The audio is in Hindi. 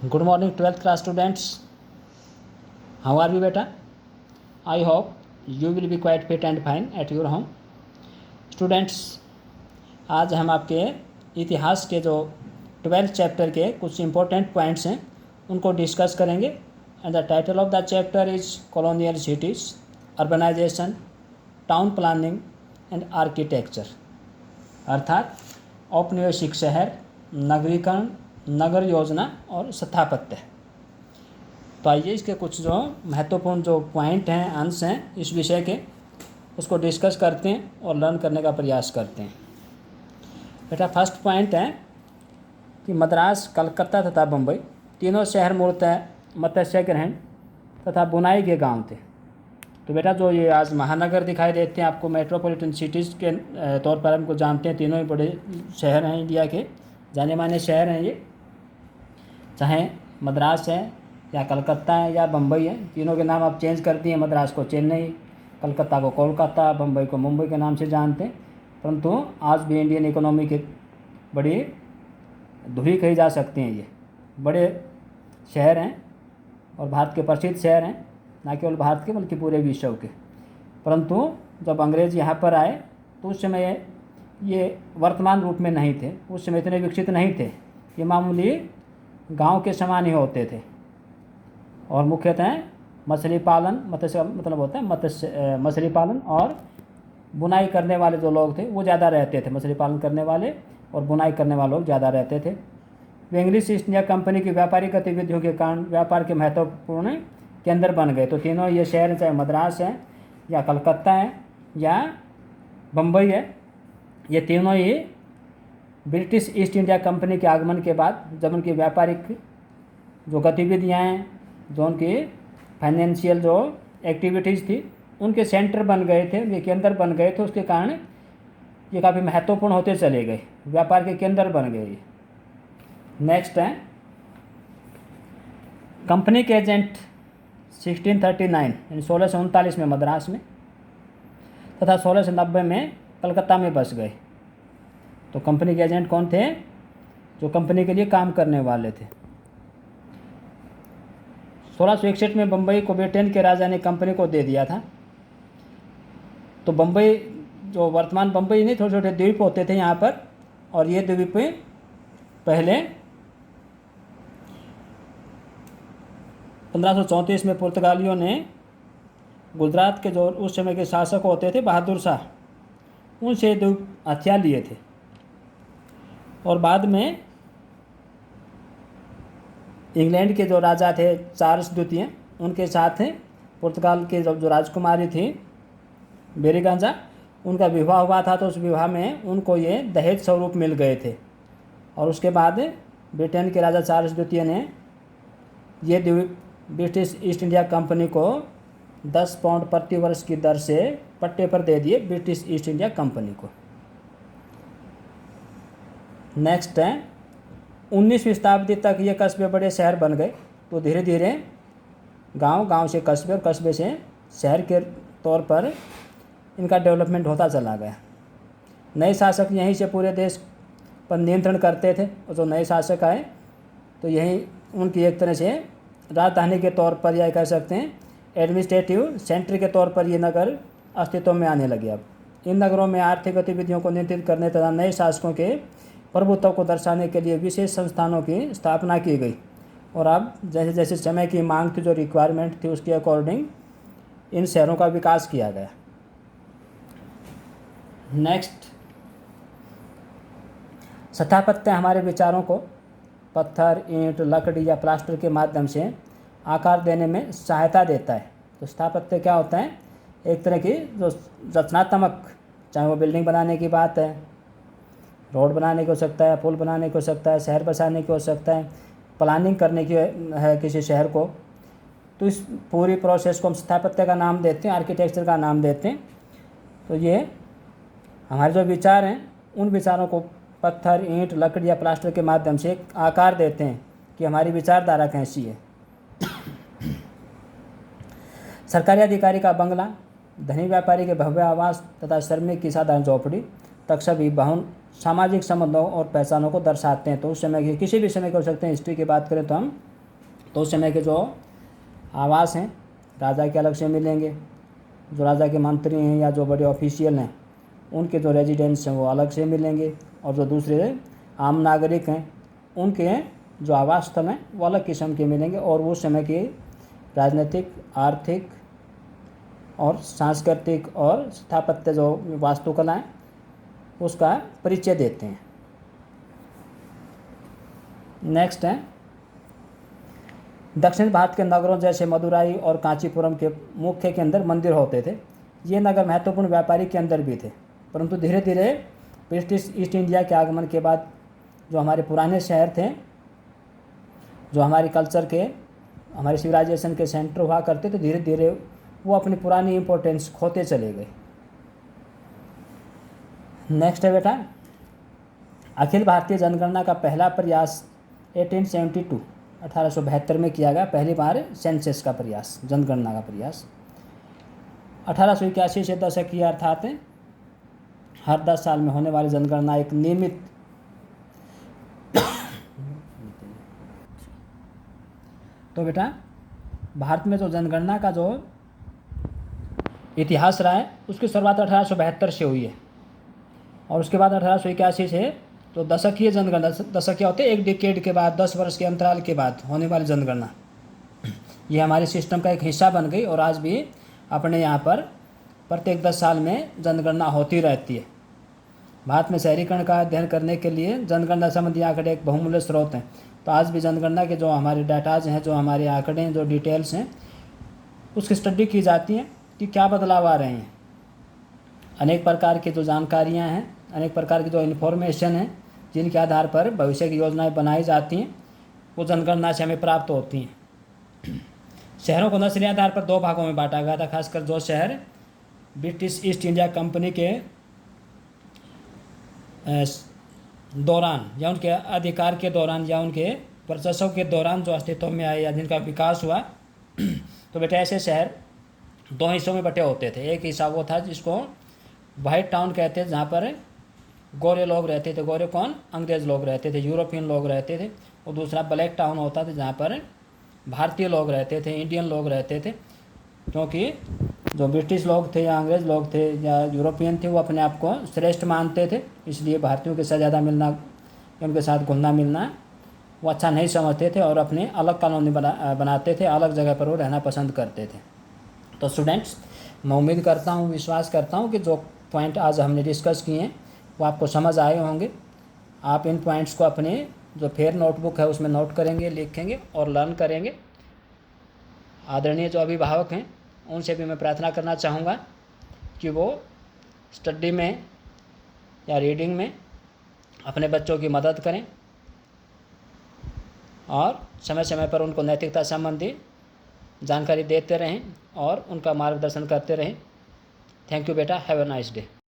Good morning, 12th class students. How are you, beta? I hope you will be quite fit and fine at your home. Students, आज हम आपके इतिहास के जो 12th चैप्टर के कुछ इम्पोर्टेंट पॉइंट्स हैं उनको डिस्कस करेंगे. And the title of the chapter is colonial cities, urbanisation, town planning and architecture. अर्थात औपनिवेशिक शहर, नगरीकरण, नगर योजना और स्थापत्य. तो आइए इसके कुछ जो महत्वपूर्ण जो पॉइंट हैं, अंश हैं इस विषय के, उसको डिस्कस करते हैं और लर्न करने का प्रयास करते हैं. बेटा, फर्स्ट पॉइंट है कि मद्रास, कलकत्ता तथा बम्बई तीनों शहर मूलतः मत्स्य ग्रहण तथा बुनाई के गांव थे. तो बेटा, जो ये आज महानगर दिखाई देते हैं आपको, मेट्रोपॉलिटन सिटीज़ के तौर पर हमको जानते हैं, तीनों ही बड़े शहर हैं, इंडिया के जाने माने शहर हैं ये. चाहे मद्रास है या कलकत्ता है या बम्बई है, तीनों के नाम आप चेंज कर दिए. मद्रास को चेन्नई, कलकत्ता को कोलकाता, बम्बई को मुंबई के नाम से जानते हैं. परंतु आज भी इंडियन इकोनॉमी के बड़ी धुरी कही जा सकती हैं. ये बड़े शहर हैं और भारत के प्रसिद्ध शहर हैं, ना केवल भारत के बल्कि पूरे विश्व के. परंतु जब अंग्रेज़ यहाँ पर आए तो उस समय ये वर्तमान रूप में नहीं थे, उस समय इतने विकसित नहीं थे. ये मामूली गांव के समान ही होते थे और मुख्यतः मछली पालन, मत्स्य मतलब होता है मछली पालन और बुनाई करने वाले जो लोग थे वो ज़्यादा रहते थे. मछली पालन करने वाले और बुनाई करने वाले लोग ज़्यादा रहते थे. वे इंग्लिश ईस्ट इंडिया कंपनी की व्यापारिक गतिविधियों के कारण व्यापार के महत्वपूर्ण केंद्र बन गए. तो तीनों ये शहर, चाहे मद्रास है या कलकत्ता है या बम्बई है, ये तीनों ही ब्रिटिश ईस्ट इंडिया कंपनी के आगमन के बाद जब उनकी व्यापारिक जो गतिविधियाँ हैं, जो उनकी फाइनेंशियल जो एक्टिविटीज़ थी, उनके सेंटर बन गए थे, ये केंद्र बन गए थे. उसके कारण ये काफ़ी महत्वपूर्ण होते चले गए, व्यापार के केंद्र बन गए. नेक्स्ट है कंपनी के एजेंट 1639 यानी 1639 में मद्रास में तथा 1690 में कलकत्ता में बस गए. तो कंपनी के एजेंट कौन थे? जो कंपनी के लिए काम करने वाले थे. 1661 में बम्बई को ब्रिटेन के राजा ने कंपनी को दे दिया था. तो बम्बई, जो वर्तमान बम्बई नहीं, छोटे छोटे द्वीप होते थे यहाँ पर, और ये द्वीप पहले 1534 में पुर्तगालियों ने गुजरात के जो उस समय के शासक होते थे बहादुर शाह, उनसे द्वीप हथिया लिए थे. और बाद में इंग्लैंड के जो राजा थे चार्ल्स द्वितीय, उनके साथ पुर्तगाल के जो राजकुमारी थी बेरीगांजा, उनका विवाह हुआ था. तो उस विवाह में उनको ये दहेज स्वरूप मिल गए थे. और उसके बाद ब्रिटेन के राजा चार्ल्स द्वितीय ने ये द्वीप ब्रिटिश ईस्ट इंडिया कंपनी को 10 पाउंड प्रति वर्ष की दर से पट्टे पर दे दिए, ब्रिटिश ईस्ट इंडिया कंपनी को. नेक्स्ट है 19वीं शताब्दी तक ये कस्बे बड़े शहर बन गए. तो धीरे धीरे गांव से कस्बे और कस्बे से शहर के तौर पर इनका डेवलपमेंट होता चला गया. नए शासक यहीं से पूरे देश पर नियंत्रण करते थे. और जो नए शासक आए तो यही उनकी एक तरह से राजधानी के तौर पर, या कह सकते हैं एडमिनिस्ट्रेटिव सेंटर के तौर पर ये नगर अस्तित्व में आने लगे. अब इन नगरों में आर्थिक गतिविधियों को नियंत्रित करने तथा नए शासकों के प्रभुत्व को दर्शाने के लिए विशेष संस्थानों की स्थापना की गई. और अब जैसे जैसे समय की मांग थी, जो रिक्वायरमेंट थी, उसके अकॉर्डिंग इन शहरों का विकास किया गया. नेक्स्ट, स्थापत्य हमारे विचारों को पत्थर, ईंट, लकड़ी या प्लास्टर के माध्यम से आकार देने में सहायता देता है. तो स्थापत्य क्या होता है? एक तरह की जो रचनात्मक, चाहे वो बिल्डिंग बनाने की बात है, रोड बनाने की हो सकता है, पुल बनाने की हो सकता है, शहर बसाने की हो सकता है, प्लानिंग करने की है किसी शहर को, तो इस पूरी प्रोसेस को हम स्थापत्य का नाम देते हैं, आर्किटेक्चर का नाम देते हैं. तो ये हमारे जो विचार हैं, उन विचारों को पत्थर, ईंट, लकड़ी या प्लास्टर के माध्यम से एक आकार देते हैं कि हमारी विचारधारा कैसी है. सरकारी अधिकारी का बंगला, धनी व्यापारी के भव्य आवास तथा श्रमिक की साधारण झोपड़ी तक सभी बहुन सामाजिक संबंधों और पहचानों को दर्शाते हैं। तो उस समय की किसी भी समय को हो सकते हैं, हिस्ट्री की बात करें तो हम तो उस समय के जो आवास हैं राजा के अलग से मिलेंगे, जो राजा के मंत्री हैं या जो बड़े ऑफिशियल हैं उनके जो रेजिडेंस हैं वो अलग से मिलेंगे, और जो दूसरे आम नागरिक हैं उनके जो आवास स्थल हैं वो अलग किस्म के मिलेंगे। और वो समय की राजनीतिक, आर्थिक और सांस्कृतिक और स्थापत्य जो वास्तुकलाएँ उसका परिचय देते हैं। नेक्स्ट है, दक्षिण भारत के नगरों जैसे मदुराई और कांचीपुरम के मुख्य के अंदर मंदिर होते थे। ये नगर महत्वपूर्ण व्यापारी के अंदर भी थे, परंतु धीरे धीरे ब्रिटिश ईस्ट इंडिया के आगमन के बाद जो हमारे पुराने शहर थे, जो हमारे कल्चर के, हमारे सिविलाइजेशन के सेंटर हुआ करते थे, धीरे धीरे वो अपनी पुरानी इम्पोर्टेंस खोते चले गए। नेक्स्ट है बेटा, अखिल भारतीय जनगणना का पहला प्रयास 1872 में किया गया। पहली बार सेंसस का प्रयास, जनगणना का प्रयास 1881 से दशकीय अर्थात हर 10 साल में होने वाली जनगणना एक नियमित तो बेटा भारत में जो जनगणना का जो इतिहास रहा है उसकी शुरुआत 1872 से हुई है, और उसके बाद 1881 से तो दशकीय जनगणना, दशकीय होते एक डिकेड के बाद, 10 वर्ष के अंतराल के बाद होने वाली जनगणना, ये हमारे सिस्टम का एक हिस्सा बन गई। और आज भी अपने यहाँ पर प्रत्येक 10 साल में जनगणना होती रहती है। भारत में शहरीकरण का अध्ययन करने के लिए जनगणना संबंधी आंकड़े एक बहुमूल्य स्रोत हैं। तो आज भी जनगणना के जो हमारे डाटाज हैं, जो हमारे आंकड़े हैं, जो डिटेल्स हैं, उसकी स्टडी की जाती है कि क्या बदलाव आ रहे हैं। अनेक प्रकार की जो जानकारियाँ हैं, अनेक प्रकार की जो इन्फॉर्मेशन है, जिनके आधार पर भविष्य की योजनाएं बनाई जाती हैं, वो जनगणना से हमें प्राप्त होती हैं। शहरों को नस्लीय आधार पर 2 भागों में बांटा गया था, खासकर जो शहर ब्रिटिश ईस्ट इंडिया कंपनी के दौरान या उनके अधिकार के दौरान या उनके वर्चस्व के दौरान जो अस्तित्व में आए या जिनका विकास हुआ। तो बेटा ऐसे शहर 2 हिस्सों में बटे होते थे। एक हिस्सा वो था जिसको वाइट टाउन कहते थे, जहाँ पर गोरे लोग रहते थे। गोरे कौन? अंग्रेज़ लोग रहते थे, यूरोपियन लोग रहते थे। और दूसरा ब्लैक टाउन होता था, जहाँ पर भारतीय लोग रहते थे, इंडियन लोग रहते थे। क्योंकि जो ब्रिटिश लोग थे या अंग्रेज़ लोग थे या यूरोपियन थे, वो अपने आप को श्रेष्ठ मानते थे, इसलिए भारतीयों के साथ ज़्यादा मिलना, उनके साथ घुलना मिलना वो अच्छा नहीं समझते थे और अपने अलग कॉलोनी बनाते थे, अलग जगह पर वो रहना पसंद करते थे। तो स्टूडेंट्स, मैं उम्मीद करता हूँ, विश्वास करता हूँ कि जो पॉइंट आज हमने डिस्कस किए हैं वो आपको समझ आए होंगे। आप इन पॉइंट्स को अपने जो फेयर नोटबुक है उसमें नोट करेंगे, लिखेंगे और लर्न करेंगे। आदरणीय जो अभिभावक हैं उनसे भी मैं प्रार्थना करना चाहूँगा कि वो स्टडी में या रीडिंग में अपने बच्चों की मदद करें और समय समय पर उनको नैतिकता संबंधी जानकारी देते रहें और उनका मार्गदर्शन करते रहें। थैंक यू बेटा, हैव अ नाइस डे।